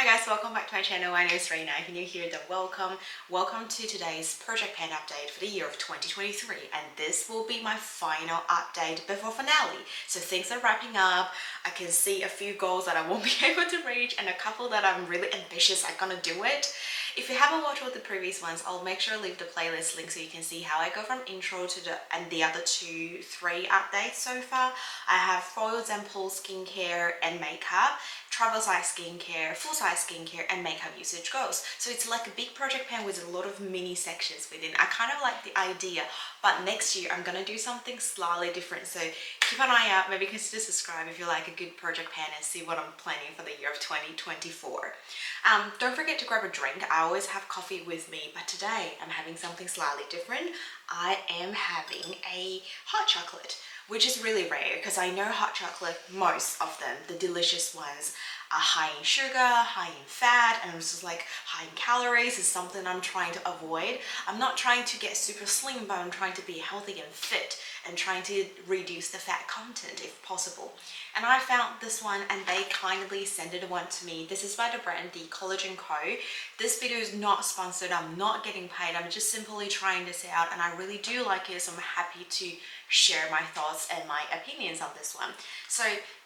Hi guys, welcome back to my channel. My name is Rena. If you're new here, then welcome. Welcome to today's project pan update for the year of 2023, and this will be my final update before finale. So things are wrapping up. I can see a few goals that I won't be able to reach and a couple that I'm really ambitious I'm gonna do it. If you haven't watched all the previous ones, I'll make sure to leave the playlist link so you can see how I go from intro to the other three updates so far. I have foils and pools skincare and makeup, travel size skincare, full size skincare, and makeup usage goals. So it's like a big project pan with a lot of mini sections within. I kind of like the idea, but next year I'm gonna do something slightly different. So keep an eye out, maybe consider subscribe if you like a good project pan and see what I'm planning for the year of 2024. Don't forget to grab a drink. I always have coffee with me, but today I'm having something slightly different. I am having a hot chocolate, which is really rare because I know hot chocolate, most of them, the delicious ones, are high in sugar, high in fat, and it's just like high in calories is something I'm trying to avoid. I'm not trying to get super slim, but I'm trying to be healthy and fit and trying to reduce the fat content if possible. And I found this one and they kindly sent it one to me. This is by the brand, the Collagen Co. This video is not sponsored. I'm not getting paid. I'm just simply trying this out and I really do like it, so I'm happy to share my thoughts and my opinions on this one. So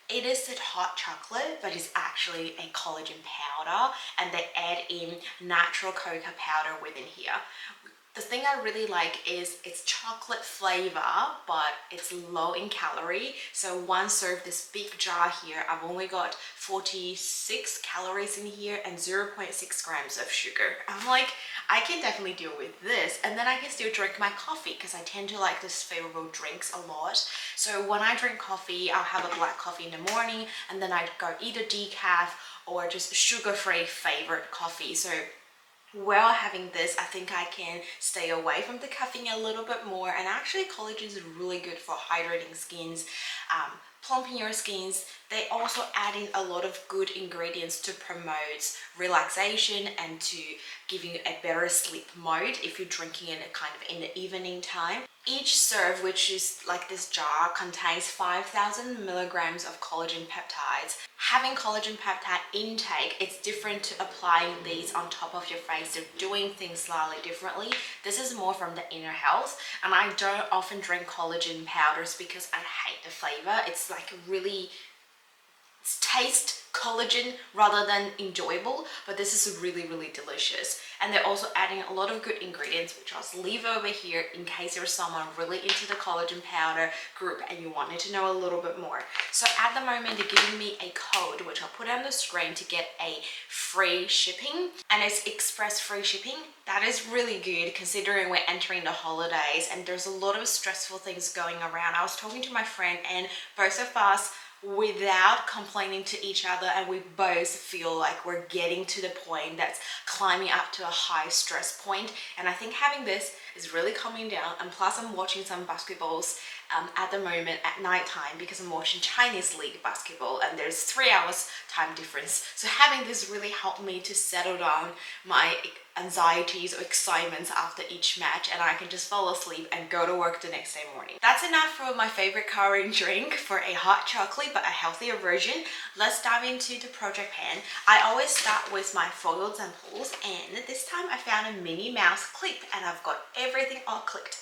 it is a hot chocolate, but it's actually a collagen powder, and they add in natural cocoa powder within here. The thing I really like is it's chocolate flavor, but it's low in calorie. So one serve, this big jar here, I've only got 46 calories in here and 0.6 grams of sugar. I'm like, I can definitely deal with this, and then I can still drink my coffee because I tend to like this favorable drinks a lot. So when I drink coffee, I'll have a black coffee in the morning, and then I'd go either decaf or just sugar-free favorite coffee. So while having this, I think I can stay away from the caffeine a little bit more, and actually collagen is really good for hydrating skins, plumping your skins. They also add in a lot of good ingredients to promote relaxation and to giving you a better sleep mode if you're drinking it kind of in the evening time. Each serve, which is like this jar, contains 5,000 milligrams of collagen peptides. Having collagen peptide intake, it's different to applying these on top of your face. They're doing things slightly differently. This is more from the inner health, and I don't often drink collagen powders because I hate the flavor. It's like really taste collagen rather than enjoyable, but this is really delicious. And they're also adding a lot of good ingredients, which I'll leave over here in case you're someone really into the collagen powder group and you wanted to know a little bit more. So at the moment they're giving me a code, which I'll put on the screen, to get a free shipping, and it's express free shipping. That is really good considering we're entering the holidays and there's a lot of stressful things going around. I was talking to my friend and both of us, without complaining to each other, and we both feel like we're getting to the point that's climbing up to a high stress point, and I think having this is really calming down. And plus I'm watching some basketballs at the moment at night time because I'm watching Chinese League basketball and there's 3 hours time difference. So having this really helped me to settle down my anxieties or excitements after each match, and I can just fall asleep and go to work the next day morning. That's enough for my favorite current drink for a hot chocolate but a healthier version. Let's dive into the project pan. I always start with my foils and pools, and this time I found a Minnie Mouse clip and I've got everything all clicked.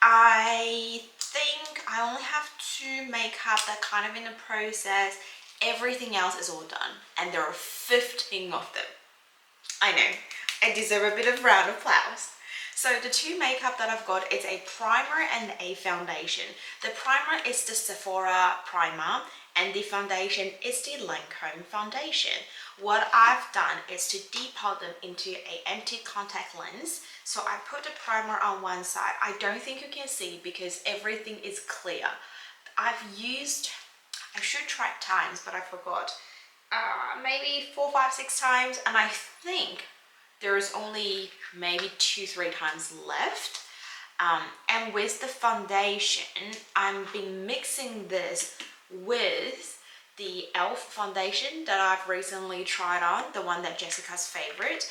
I think I only have 2 makeup that kind of in the process. Everything else is all done, and there are 15 of them. I know, I deserve a bit of round of applause. So the 2 makeup that I've got is a primer and a foundation. The primer is the Sephora primer and the foundation is the Lancome foundation. What I've done is to depot them into an empty contact lens. So I put the primer on one side. I don't think you can see because everything is clear. I've used, I should track times, but I forgot, maybe 4, 5, 6 times, and I think there's only maybe 2-3 times left. And with the foundation, I've been mixing this with the e.l.f. foundation that I've recently tried on, the one that Jessica's favorite,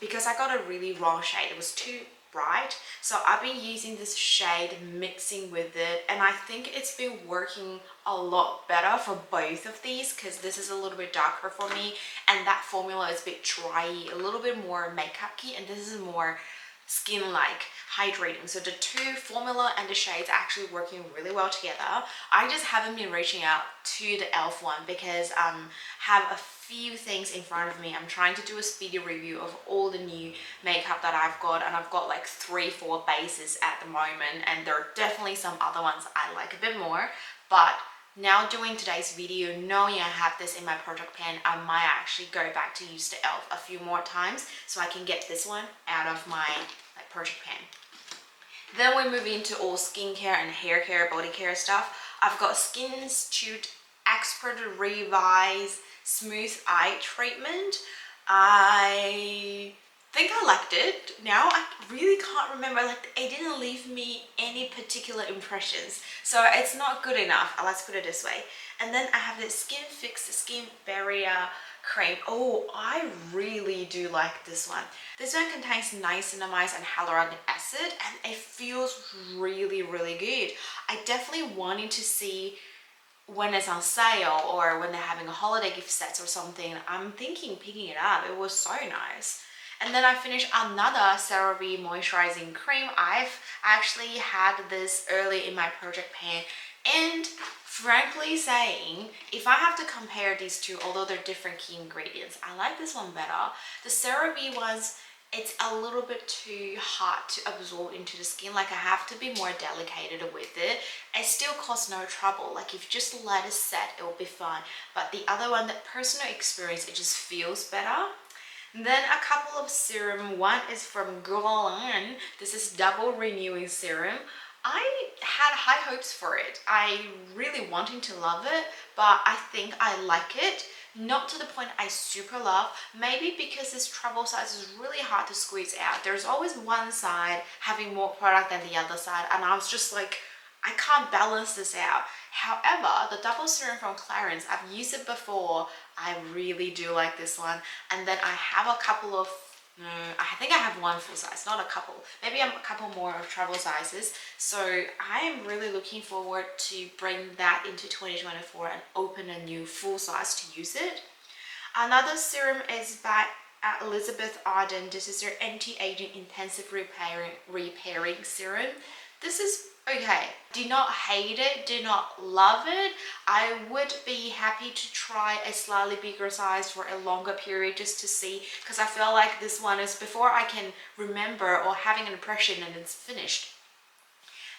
because I got a really wrong shade. It was too bright. So I've been using this shade, mixing with it, and I think it's been working a lot better for both of these because this is a little bit darker for me and that formula is a bit dry, a little bit more makeup-y, and this is more skin-like, hydrating. So the two formula and the shades are actually working really well together. I just haven't been reaching out to the e.l.f. one because have a few things in front of me. I'm trying to do a speedy review of all the new makeup that I've got, and I've got like 3-4 bases at the moment, and there are definitely some other ones I like a bit more. But now doing today's video, knowing I have this in my project pan, I might actually go back to use the e.l.f. a few more times so I can get this one out of my project pan. Then we move into all skincare and hair care, body care stuff. I've got Skin Institute Expert Revise Smooth Eye Treatment. I think I liked it. Now I really can't remember, like it didn't leave me any particular impressions, so it's not good enough, let's put it this way. And then I have the Skin Fix Skin Barrier Cream. Oh, I really do like this one. This one contains niacinamide and hyaluronic acid, and it feels really good. I definitely wanted to see when it's on sale or when they're having a holiday gift sets or something. I'm thinking picking it up. It was so nice. And then I finished another CeraVe moisturizing cream. I've actually had this early in my project pan, and frankly saying, if I have to compare these two, although they're different key ingredients, I like this one better. The CeraVe ones, it's a little bit too hard to absorb into the skin. Like I have to be more delicate with it. It still costs no trouble. Like if you just let it set, it will be fine. But the other one, that personal experience, it just feels better. Then a couple of serum. One is from Collagen. This is double renewing serum. I had high hopes for it. I really wanting to love it, but I think I like it. Not to the point I super love. Maybe because this travel size is really hard to squeeze out. There's always one side having more product than the other side, and I was just like, I can't balance this out. However, the double serum from Clarins, I've used it before. I really do like this one. And then I have a couple of, I think I have one full size, not a couple. Maybe a couple more of travel sizes. So I am really looking forward to bring that into 2024 and open a new full size to use it. Another serum is by Elizabeth Arden. This is their anti-aging intensive repairing serum. This is okay. Do not hate it, do not love it. I would be happy to try a slightly bigger size for a longer period just to see, because I feel like this one is before I can remember or having an impression and it's finished.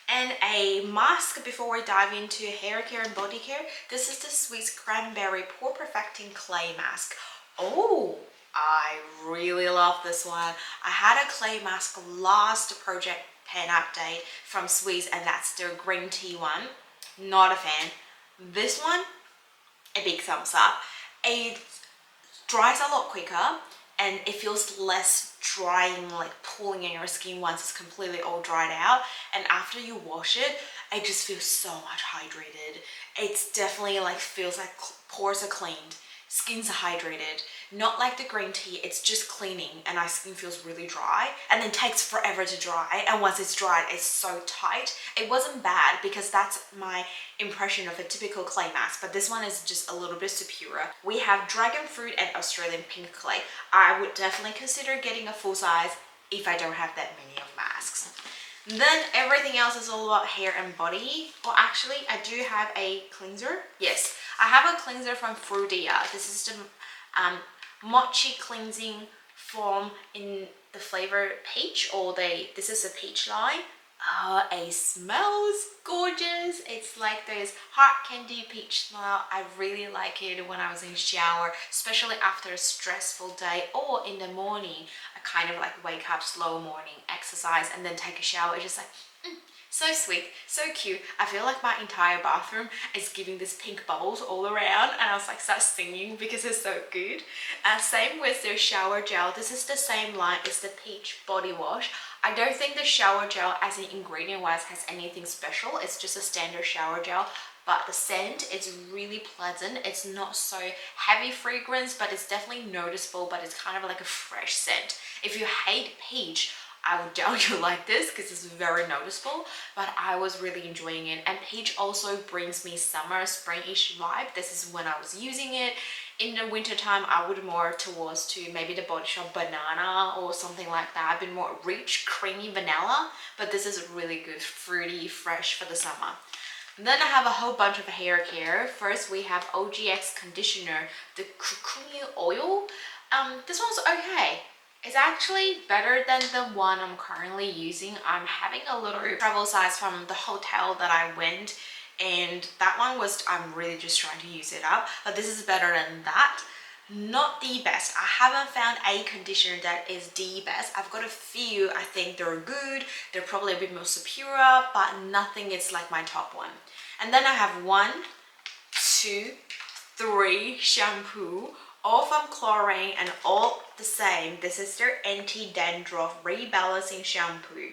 And a mask before we dive into hair care and body care. This is the Sweet Cranberry Pore Perfecting Clay Mask. Oh, I really love this one. I had a clay mask last project pan update from Sweets, and that's their green tea one. Not a fan. This one, a big thumbs up. It dries a lot quicker and it feels less drying, like pulling in your skin once it's completely all dried out. And after you wash it, it just feels so much hydrated. It's definitely like feels like pores are cleaned, skin's hydrated. Not like the green tea, it's just cleaning and our skin feels really dry and then takes forever to dry, and once it's dried it's so tight. It wasn't bad because that's my impression of a typical clay mask, but this one is just a little bit superior. We have dragon fruit and Australian pink clay. I would definitely consider getting a full size if I don't have that many of masks. Then everything else is all about hair and body. Well, actually I do have a cleanser. Yes, I have a cleanser from Frudia. This is the mochi cleansing foam in the flavor peach, or this is a peach line. It smells gorgeous. It's like those hot candy peach smell. I really like it when I was in shower, especially after a stressful day or in the morning. I kind of like wake up, slow morning exercise and then take a shower. It's just like so sweet, so cute. I feel like my entire bathroom is giving these pink bubbles all around, and I was like start singing because it's so good. Same with their shower gel. This is the same line as the peach body wash. I don't think the shower gel as an ingredient wise has anything special. It's just a standard shower gel, but the scent is really pleasant. It's not so heavy fragrance, but it's definitely noticeable, but it's kind of like a fresh scent. If you hate peach, I would doubt you like this because it's very noticeable, but I was really enjoying it. And peach also brings me summer, spring-ish vibe. This is when I was using it. In the winter time, I would more towards to maybe the Body Shop banana or something like that. A bit more rich, creamy vanilla, but this is really good, fruity, fresh for the summer. And then I have a whole bunch of hair care. First, we have OGX conditioner, the coconut oil. This one's okay. It's actually better than the one I'm currently using. I'm having a little travel size from the hotel that I went, and that one was, I'm really just trying to use it up, but this is better than that. Not the best. I haven't found a conditioner that is the best. I've got a few. I think they're good. They're probably a bit more superior, but nothing is like my top one. And then I have 1, 2, 3 shampoo, all from Chlorine and all the same. This is their anti-dandruff rebalancing shampoo.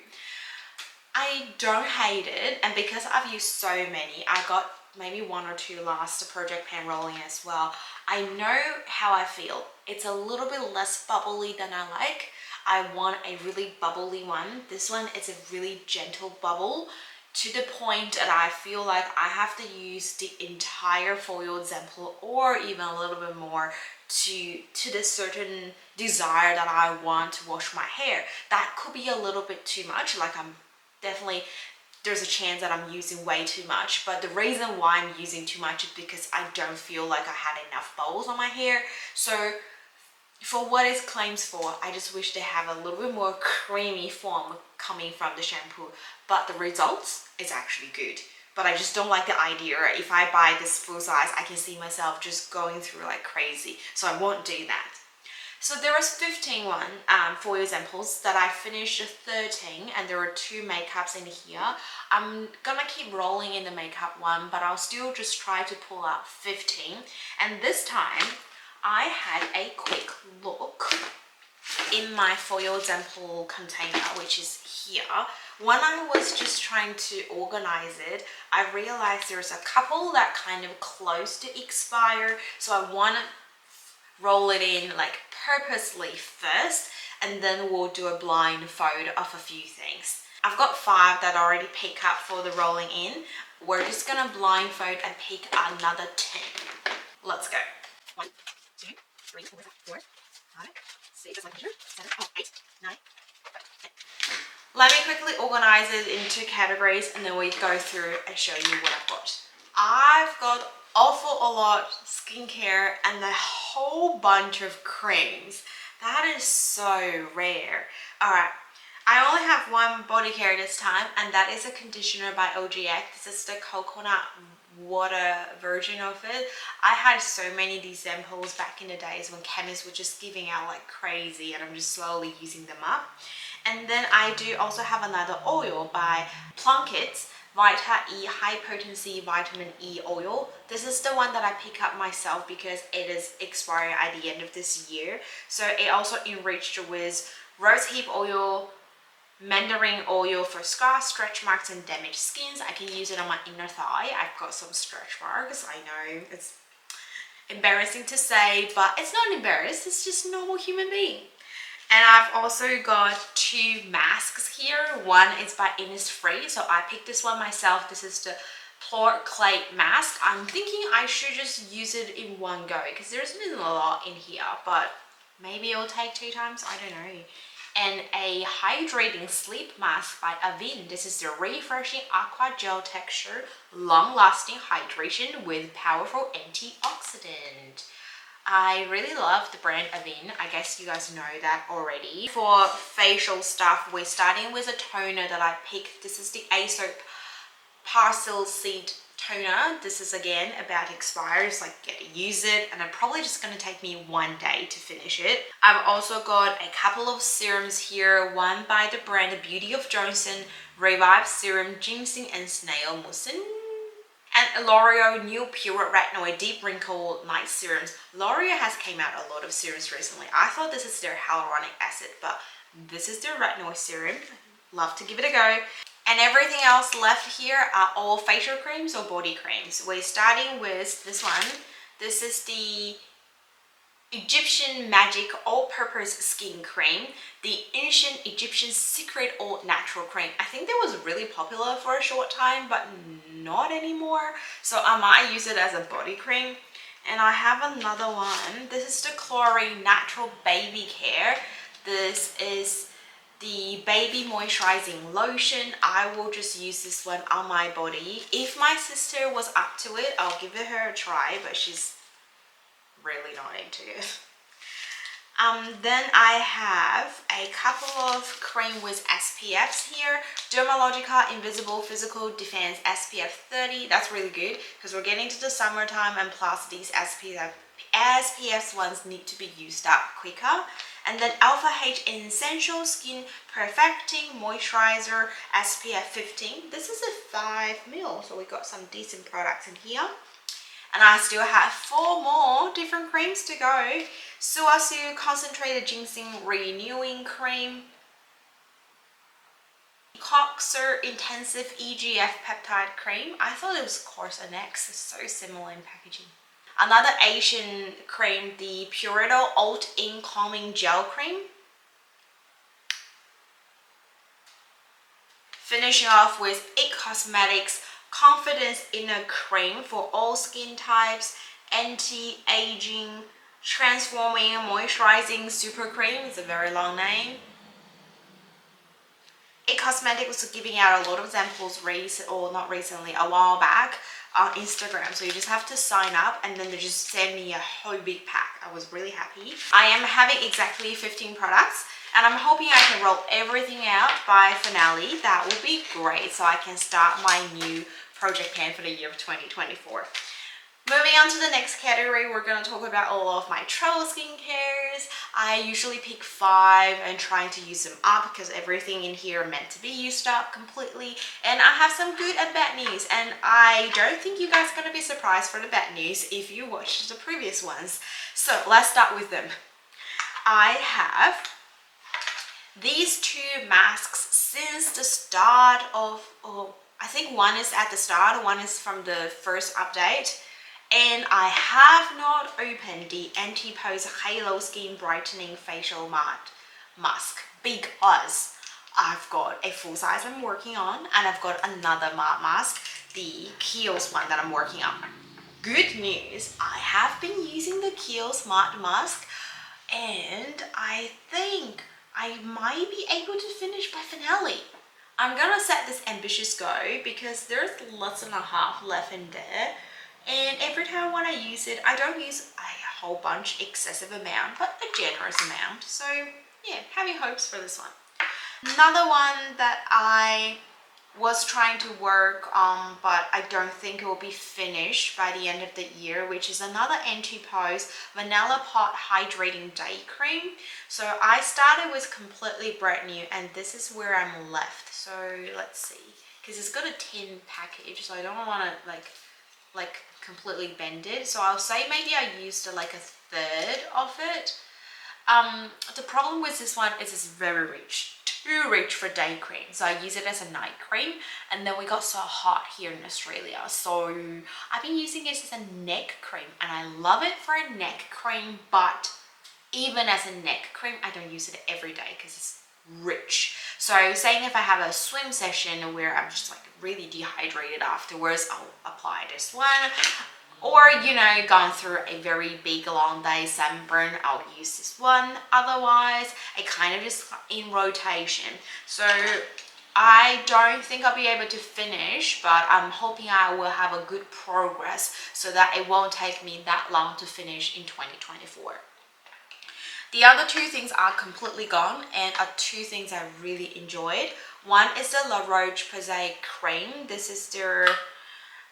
I don't hate it, and because I've used so many, I got maybe 1 or 2 last project pan rolling as well. I know how I feel. It's a little bit less bubbly than I like. I want a really bubbly one. This one is a really gentle bubble, to the point that I feel like I have to use the entire foil sample or even a little bit more to the certain desire that I want to wash my hair. That could be a little bit too much. Like, I'm definitely, there's a chance that I'm using way too much, but the reason why I'm using too much is because I don't feel like I had enough bubbles on my hair. So for what it claims for, I just wish they have a little bit more creamy form coming from the shampoo, but the results is actually good. But I just don't like the idea. If I buy this full size, I can see myself just going through like crazy, so I won't do that. So there was 15 foil examples that I finished 13, and there were 2 makeups in here. I'm gonna keep rolling in the makeup one, but I'll still just try to pull out 15. And this time I had a quick look in my foil sample container, which is here. When I was just trying to organize it, I realized there's a couple that kind of close to expire, so I want to roll it in like purposely first, and then we'll do a blindfold of a few things. I've got 5 that I already pick up for the rolling in. We're just gonna blindfold and pick another 10. Let's go. 1, 2, 3, 4, 5, 6, 7, 8, 9, 10. Let me quickly organize it into categories, and then we go through and show you what I've got. I've got awful a lot skincare and a whole bunch of creams. That is so rare. All right, I only have 1 body care this time, and that is a conditioner by OGX. This is the coconut water version of it. I had so many of these samples back in the days when chemists were just giving out like crazy, and I'm just slowly using them up. And then I do also have another oil by Plunkett's Vita E High Potency Vitamin E Oil. This is the one that I pick up myself because it is expiring at the end of this year. So it also enriched with rosehip oil, mandarin oil for scars, stretch marks, and damaged skins. I can use it on my inner thigh. I've got some stretch marks. I know it's embarrassing to say, but it's not embarrassed. It's just normal human being. And I've also got 2 masks here. One is by Innisfree, so I picked this one myself. This is the Pure Clay Mask. I'm thinking I should just use it in one go because there's been a lot in here, but maybe it'll take 2 times. I don't know. And a hydrating sleep mask by Avene. This is the refreshing aqua gel texture, long-lasting hydration with powerful antioxidant. I really love the brand Avene. I guess you guys know that already. For facial stuff, we're starting with a toner that I picked. This is the Aesop Parsley Seed Toner. This is again about to expire. It's like, get to use it, and I'm probably just going to take me 1 day to finish it. I've also got a couple of serums here. One by the brand Beauty of Johnson Revive Serum, Ginseng and Snail Mucin. And L'Oreal New Pure Retinoid Deep Wrinkle Night Serums. L'Oreal has came out a lot of serums recently. I thought this is their hyaluronic acid, but this is their retinoid serum. Love to give it a go. And everything else left here are all facial creams or body creams. We're starting with this one. This is the Egyptian Magic All-Purpose Skin Cream, the Ancient Egyptian Secret All Natural Cream. I think that was really popular for a short time, but not anymore. So I might use it as a body cream. And I have another one. This is the Chlorine Natural Baby Care. This is the baby moisturizing lotion. I will just use this one on my body. If my sister was up to it, I'll give it her a try, but she's really not into it. Then I have a couple of cream with SPFs here. Dermalogica Invisible Physical Defense SPF 30. That's really good because we're getting to the summertime, and plus these SPF ones need to be used up quicker. And then Alpha H Essential Skin Perfecting Moisturizer SPF 15. This is a 5 ml, so we got some decent products in here. And I still have 4 more different creams to go. Suasu Concentrated Ginseng Renewing Cream. Coxer Intensive EGF Peptide Cream. I thought it was Course Annex. It's so similar in packaging. Another Asian cream, the Purito Alt-In Calming Gel Cream. Finishing off with IT Cosmetics Confidence Inner Cream for all skin types, anti-aging, transforming, moisturizing super cream. It's a very long name. IT Cosmetics was giving out a lot of samples not recently, a while back on Instagram. So you just have to sign up and then they just send me a whole big pack. I was really happy. I am having exactly 15 products. And I'm hoping I can roll everything out by finale. That will be great, so I can start my new project plan for the year of 2024. Moving on to the next category, we're going to talk about all of my travel skincares. I usually pick 5 and trying to use them up because everything in here are meant to be used up completely. And I have some good and bad news, and I don't think you guys are going to be surprised for the bad news if you watched the previous ones. So let's start with them. I have these 2 masks since the start of, I think one is at the start, one is from the first update. And I have not opened the Anti-Pose Halo Skin Brightening Facial Matte Mask because I've got a full size I'm working on, and I've got another matte mask, the Kiehl's one that I'm working on. Good news, I have been using the Kiehl's matte mask, and I think I might be able to finish by finale. I'm gonna set this ambitious goal because there's less than a half left in there, and every time when I use it, I don't use a whole bunch, excessive amount, but a generous amount. So yeah, having hopes for this one. Another one that I was trying to work on, but I don't think it will be finished by the end of the year, which is another Anti-Pose Vanilla Pot Hydrating Day Cream. So I started with completely brand new, and this is where I'm left. So let's see, because it's got a tin package, so I don't want to like completely bend it. So I'll say maybe I used like a third of it. The problem with this one is it's very rich, too rich for day cream. So I use it as a night cream, and then we got so hot here in Australia. So I've been using it as a neck cream, and I love it for a neck cream, but even as a neck cream, I don't use it every day because it's rich. So saying if I have a swim session where I'm just like really dehydrated afterwards, I'll apply this one. Or, you know, gone through a very big long day sunburn, I'll use this one. Otherwise, I kind of just in rotation. So I don't think I'll be able to finish, but I'm hoping I will have a good progress so that it won't take me that long to finish in 2024. The other 2 things are completely gone and are 2 things I really enjoyed. One is the La Roche-Posay cream. This is their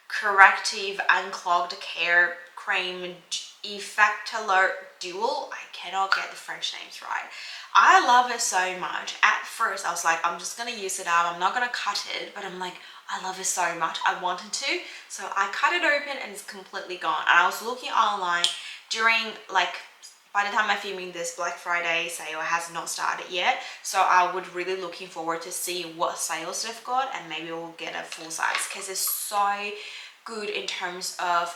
Corrective Unclogged Care Cream Effect Alert Dual. I cannot get the French names right. I love it so much. At first I was like, I'm just gonna use it up, I'm not gonna cut it, but I'm like, I love it so much, I wanted to. So I cut it open and it's completely gone. And I was looking online during, like, by the time I'm filming this, Black Friday sale has not started yet. So I would really looking forward to see what sales they've got, and maybe we'll get a full size because it's so good in terms of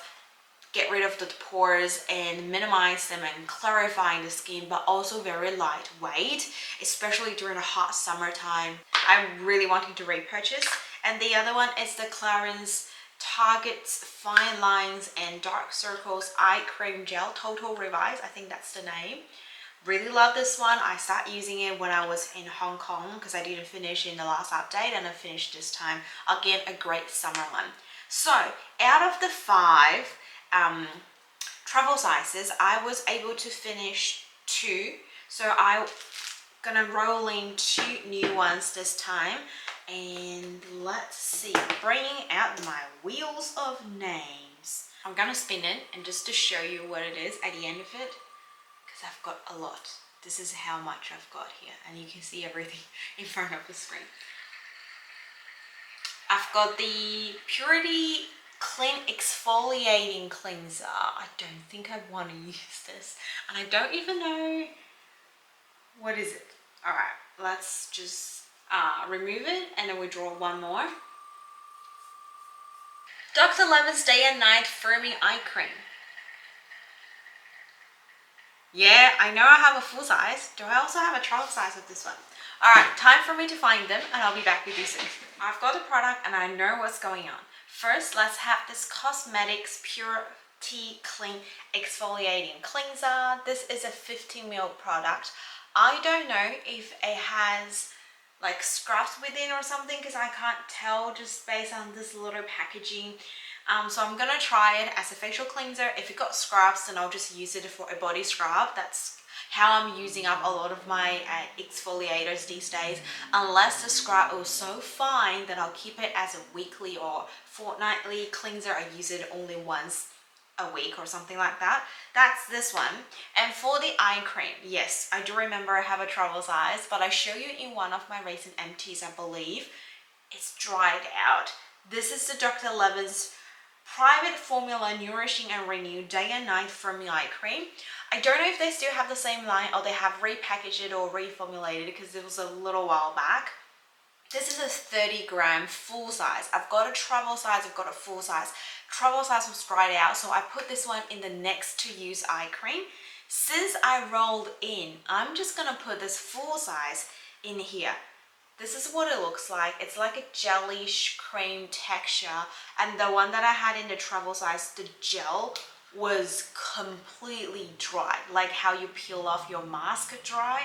get rid of the pores and minimize them and clarifying the skin, but also very lightweight, especially during the hot summertime. I'm really wanting to repurchase. And the other one is the Clarins Target's Fine Lines and Dark Circles Eye Cream Gel Total Revise. I think that's the name. Really love this one. I started using it when I was in Hong Kong because I didn't finish in the last update, and I finished this time. Again, a great summer one. So out of the 5 travel sizes, I was able to finish 2. So I'm gonna roll in 2 new ones this time. And let's see, bringing out my wheels of names. I'm gonna spin it and just to show you what it is at the end of it, because I've got a lot. This is how much I've got here, and you can see everything in front of the screen. I've got the Purity Clean Exfoliating Cleanser. I don't think I want to use this, and I don't even know what is it. All right, let's just remove it, and then we draw one more. Dr. Lemon's Day and Night Firming Eye Cream. Yeah, I know I have a full size. Do I also have a travel size of this one? All right, time for me to find them, and I'll be back with you soon. I've got the product and I know what's going on. First, let's have this Cosmetics Purity Clean Exfoliating Cleanser. This is a 50ml product. I don't know if it has like scrubs within or something, because I can't tell just based on this little packaging. So I'm gonna try it as a facial cleanser. If it got scrubs, then I'll just use it for a body scrub. That's how I'm using up a lot of my exfoliators these days. Unless the scrub was so fine that I'll keep it as a weekly or fortnightly cleanser. I use it only once a week or something like that. That's this one. And for the eye cream, yes, I do remember I have a travel size, but I show you in one of my recent empties, I believe. It's dried out. This is the Dr. Lemon's Private Formula Nourishing and Renew Day and Night Firming Eye Cream. I don't know if they still have the same line or they have repackaged it or reformulated it, because it was a little while back. This is a 30-gram full size. I've got a travel size, I've got a full size. Travel size was dried out, so I put this one in the next to use eye cream. Since I rolled in, I'm just gonna put this full size in here. This is what it looks like. It's like a jelly-ish cream texture, and the one that I had in the travel size, the gel was completely dry, like how you peel off your mask dry.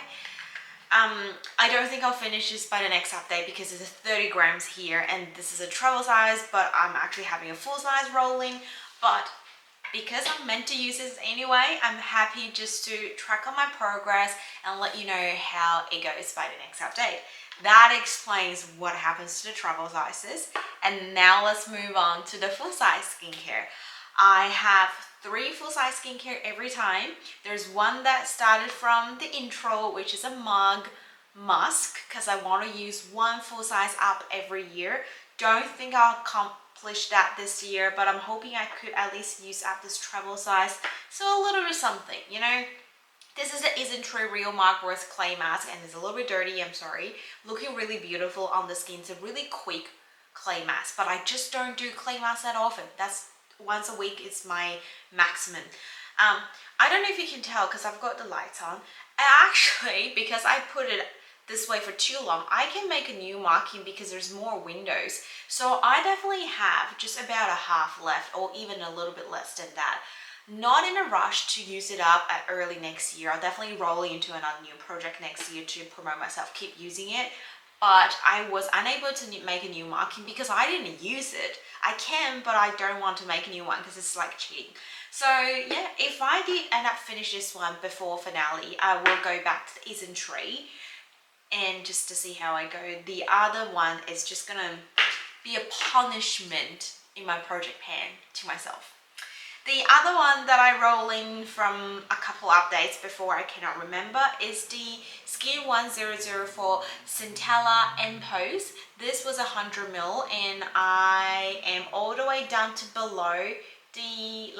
I don't think I'll finish this by the next update because there's 30 grams here, and this is a travel size, but I'm actually having a full size rolling. But because I'm meant to use this anyway, I'm happy just to track on my progress and let you know how it goes by the next update. That explains what happens to the travel sizes. And now let's move on to the full size skincare. I have 3 full-size skincare every time. There's one that started from the intro, which is a mug musk, because I want to use 1 full-size up every year. Don't think I'll accomplish that this year, but I'm hoping I could at least use up this travel size. So a little bit something, you know. This is the Isn't True Real Mark Worth Clay Mask, and it's a little bit dirty, I'm sorry. Looking really beautiful on the skin. It's a really quick clay mask, but I just don't do clay masks that often. That's once a week is my maximum. I don't know if you can tell because I've got the lights on. Actually, because I put it this way for too long, I can make a new marking because there's more windows. So I definitely have just about a half left, or even a little bit less than that. Not in a rush to use it up at early next year. I'll definitely roll into another new project next year to promote myself, keep using it. But I was unable to make a new marking because I didn't use it. I can, but I don't want to make a new one because it's like cheating. So yeah, if I did end up finish this one before finale, I will go back to the Isn't Tree and just to see how I go. The other one is just gonna be a punishment in my project pan to myself. The other one that I roll in from a couple updates before I cannot remember is the Skin 1004 Centella Pose. This was 100ml, and I am all the way down to below the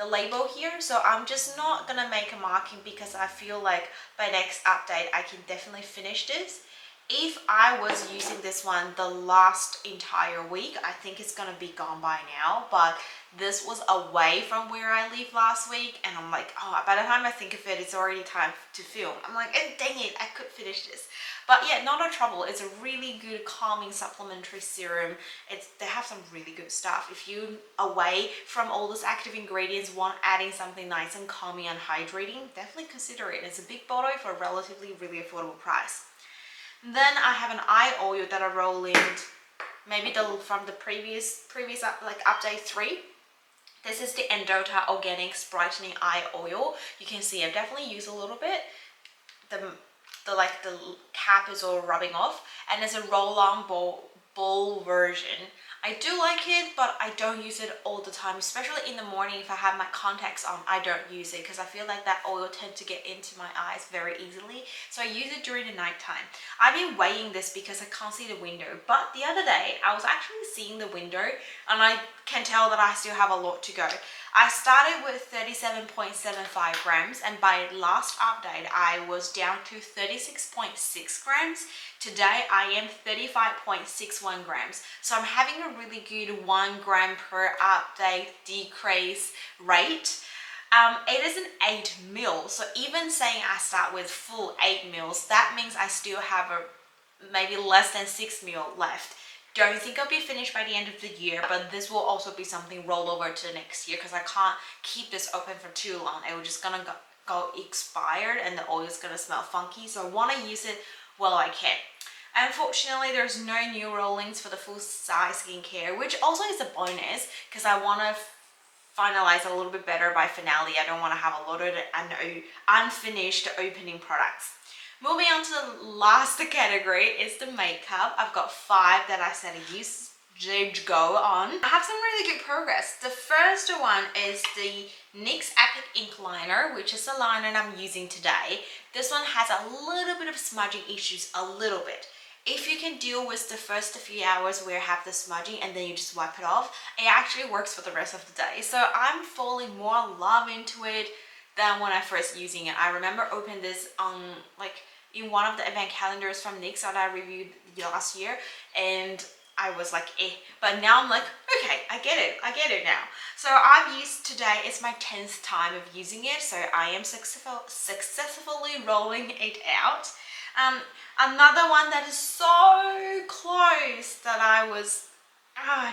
label here. So I'm just not gonna make a marking because I feel like by next update I can definitely finish this. if I was using this one the last entire week, I think it's gonna be gone by now, but this was away from where I lived last week, and I'm like, oh, by the time I think of it, it's already time to film. I'm like, eh, dang it, I could finish this. But yeah, not a trouble. It's a really good calming supplementary serum. They have some really good stuff. If you away from all those active ingredients, want adding something nice and calming and hydrating, definitely consider it. It's a big bottle for a relatively really affordable price. Then I have an eye oil that I roll in, maybe from the previous like update 3. This is the Endota Organics Brightening Eye Oil. You can see I've definitely used a little bit. The cap is all rubbing off, and there's a roll-on ball version. I do like it, but I don't use it all the time, especially in the morning. If I have my contacts on, I don't use it because I feel like that oil tends to get into my eyes very easily. So I use it during the night time. I've been weighing this because I can't see the window, but the other day I was actually seeing the window and I can tell that I still have a lot to go. I started with 37.75 grams, and by last update I was down to 36.6 grams. Today I am 35.61 grams. So I'm having a really good 1 gram per update decrease rate. It is an 8 mil, so even saying I start with full 8 mils, that means I still have maybe less than 6 mil left. Don't think I'll be finished by the end of the year, but this will also be something roll over to the next year because I can't keep this open for too long. It will just gonna go expired and the oil is gonna smell funky, so I want to use it while I can. Unfortunately, there's no new rollings for the Fullsize Skincare, which also is a bonus because I want to finalize a little bit better by finale. I don't want to have a lot of unfinished opening products. Moving on to the last category is the makeup. I've got 5 that I said I use to go on. I have some really good progress. The first one is the NYX Epic Ink Liner, which is the liner I'm using today. This one has a little bit of smudging issues, a little bit. If you can deal with the first few hours where you have the smudging and then you just wipe it off, it actually works for the rest of the day. So I'm falling more love into it than when I first using it. I remember opening this on in one of the event calendars from NYX that I reviewed last year, and I was like, eh. But now I'm like, okay, I get it now. So I've used today, it's my 10th time of using it, so I am successfully rolling it out. Another one that is so close that I was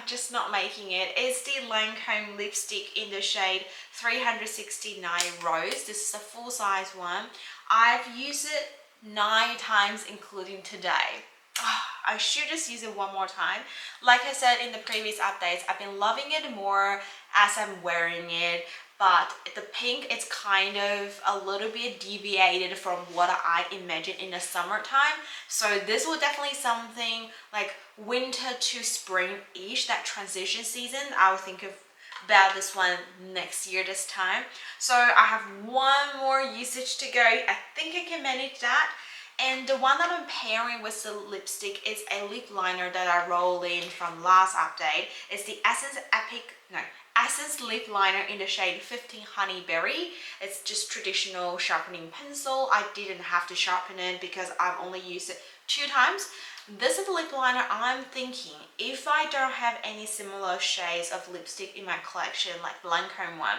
just not making it is the Lancome lipstick in the shade 369 Rose. This is a full size one. I've used it 9 times including today. I should just use it one more time. Like I said in the previous updates, I've been loving it more as I'm wearing it, but the pink, it's kind of a little bit deviated from what I imagine in the summertime. So this will definitely something like winter to spring-ish, that transition season. I will think about this one next year this time. So I have one more usage to go. I think I can manage that. And the one that I'm pairing with the lipstick is a lip liner that I rolled in from last update. It's the Essence Lip Liner in the shade 15 Honey Berry. It's just traditional sharpening pencil. I didn't have to sharpen it because I've only used it 2 times. This is the lip liner I'm thinking, if I don't have any similar shades of lipstick in my collection, like Lancome one,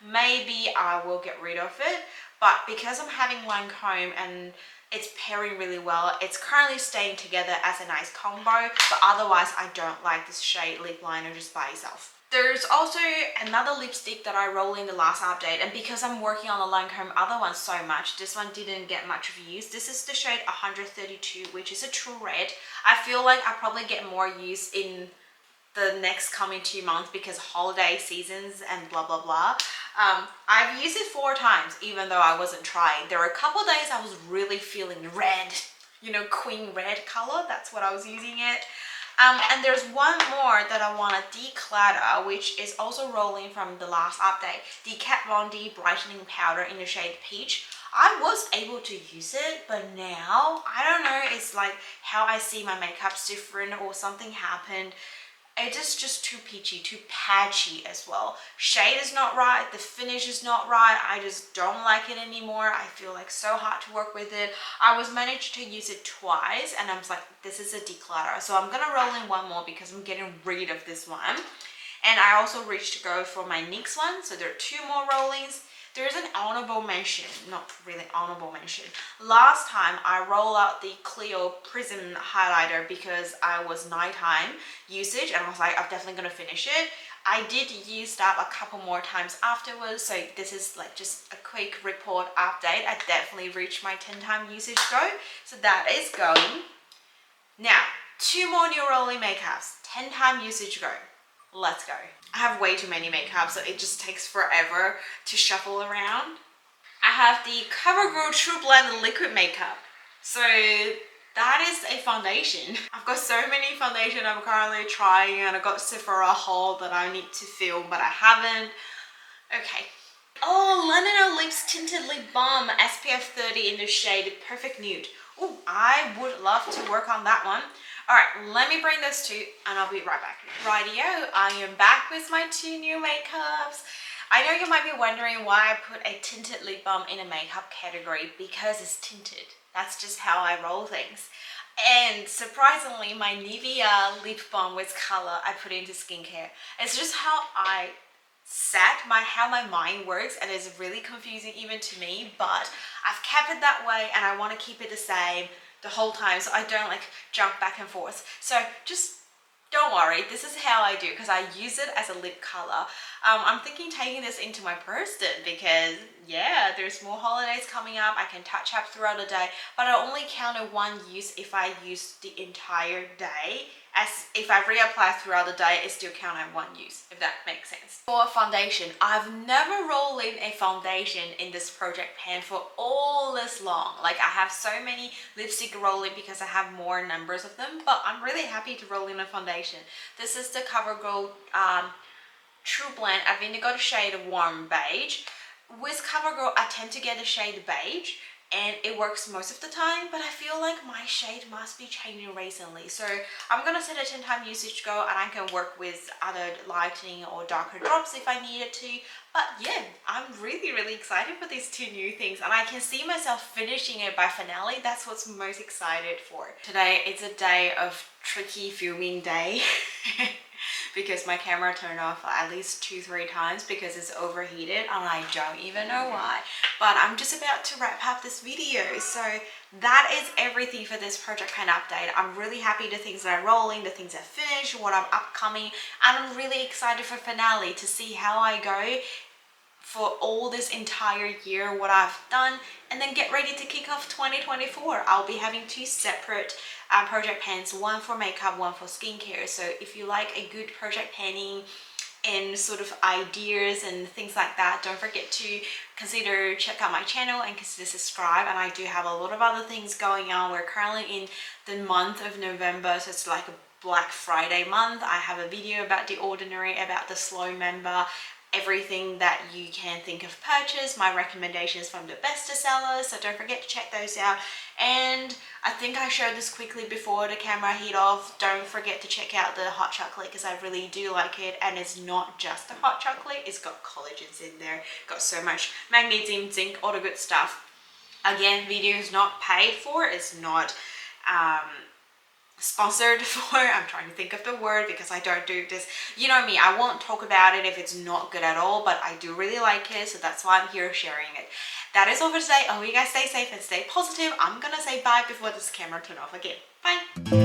maybe I will get rid of it. But because I'm having Lancome and it's pairing really well, it's currently staying together as a nice combo, but otherwise I don't like this shade lip liner just by itself. There's also another lipstick that I rolled in the last update, and because I'm working on the Lancome other one so much, this one didn't get much of use. This is the shade 132, which is a true red. I feel like I probably get more use in the next coming 2 months because holiday seasons and blah blah blah. I've used it 4 times even though I wasn't trying. There were a couple days I was really feeling red, you know, queen red color. That's what I was using it. And there's one more that I want to declutter, which is also rolling from the last update, the Kat Von D Brightening Powder in the shade Peach. I was able to use it, but now, I don't know, it's like how I see my makeup's different or something happened. it is just too peachy, too patchy as well. Shade is not right, the finish is not right. I just don't like it anymore. I feel like so hard to work with it. I was managed to use it twice and I was like, this is a declutter. So I'm gonna roll in one more because I'm getting rid of this one. And I also reached to go for my NYX one. So there are 2 more rollings. There is an honorable mention, not really honorable mention. Last time I rolled out the Clio Prism highlighter because I was nighttime usage and I was like, I'm definitely gonna finish it. I did use that a couple more times afterwards, so this is like just a quick report update. I definitely reached my 10-time usage go, so that is going. Now, 2 more new rolling makeups, 10-time usage go. Let's go. I have way too many makeups, so it just takes forever to shuffle around. I have the CoverGirl True Blend liquid makeup. So that is a foundation. I've got so many foundation I'm currently trying, and I've got Sephora haul that I need to film, but I haven't. Okay. Oh, Rena&Emma Lips Tinted Lip Balm SPF 30 in the shade Perfect Nude. Oh, I would love to work on that one. Alright, let me bring those 2 and I'll be right back. Rightio, I am back with my 2 new makeups. I know you might be wondering why I put a tinted lip balm in a makeup category, because it's tinted. That's just how I roll things. And surprisingly, my Nivea lip balm with color I put into skincare. It's just how I how my mind works, and it's really confusing even to me, but I've kept it that way and I want to keep it the same the whole time so I don't like jump back and forth. So just don't worry, this is how I do because I use it as a lip color. I'm thinking taking this into my person because yeah, there's more holidays coming up. I can touch up throughout the day, but I only count a 1 use if I use the entire day. As if I reapply throughout the day, it still count as 1 use, if that makes sense. For foundation, I've never rolled in a foundation in this project pan for all this long. Like I have so many lipstick rolling because I have more numbers of them, but I'm really happy to roll in a foundation. This is the CoverGirl True Blend. I've only got a shade of warm beige. With CoverGirl, I tend to get a shade beige, and it works most of the time, but I feel like my shade must be changing recently. So I'm gonna set a 10-time usage go, and I can work with other lighting or darker drops if I needed to. But yeah, I'm really excited for these 2 new things, and I can see myself finishing it by finale. That's what's most excited for. Today it's a day of tricky filming day. Because my camera turned off at least 2-3 times because it's overheated and I don't even know why. But I'm just about to wrap up this video. So that is everything for this project pan update. I'm really happy the things that are rolling, the things that finished, what are upcoming, and I'm really excited for finale to see how I go for all this entire year, what I've done, and then get ready to kick off 2024. I'll be having 2 separate project pans, one for makeup, one for skincare. So if you like a good project panning and sort of ideas and things like that, don't forget to check out my channel and consider subscribe. And I do have a lot of other things going on. We're currently in the month of November, so it's like a Black Friday month. I have a video about The Ordinary, about the Slow member, everything that you can think of purchase, my recommendations from the bestsellers, so don't forget to check those out. And I think I showed this quickly before the camera hit off. Don't forget to check out the hot chocolate because I really do like it, and it's not just the hot chocolate, it's got collagens in there, got so much magnesium, zinc, all the good stuff. Again, video is not paid for, it's not sponsored for. I'm trying to think of the word because I don't do this. You know me, I won't talk about it if it's not good at all, but I do really like it, so that's why I'm here sharing it. That is all for today. I hope you guys stay safe and stay positive. I'm gonna say bye before this camera turns off again. Bye.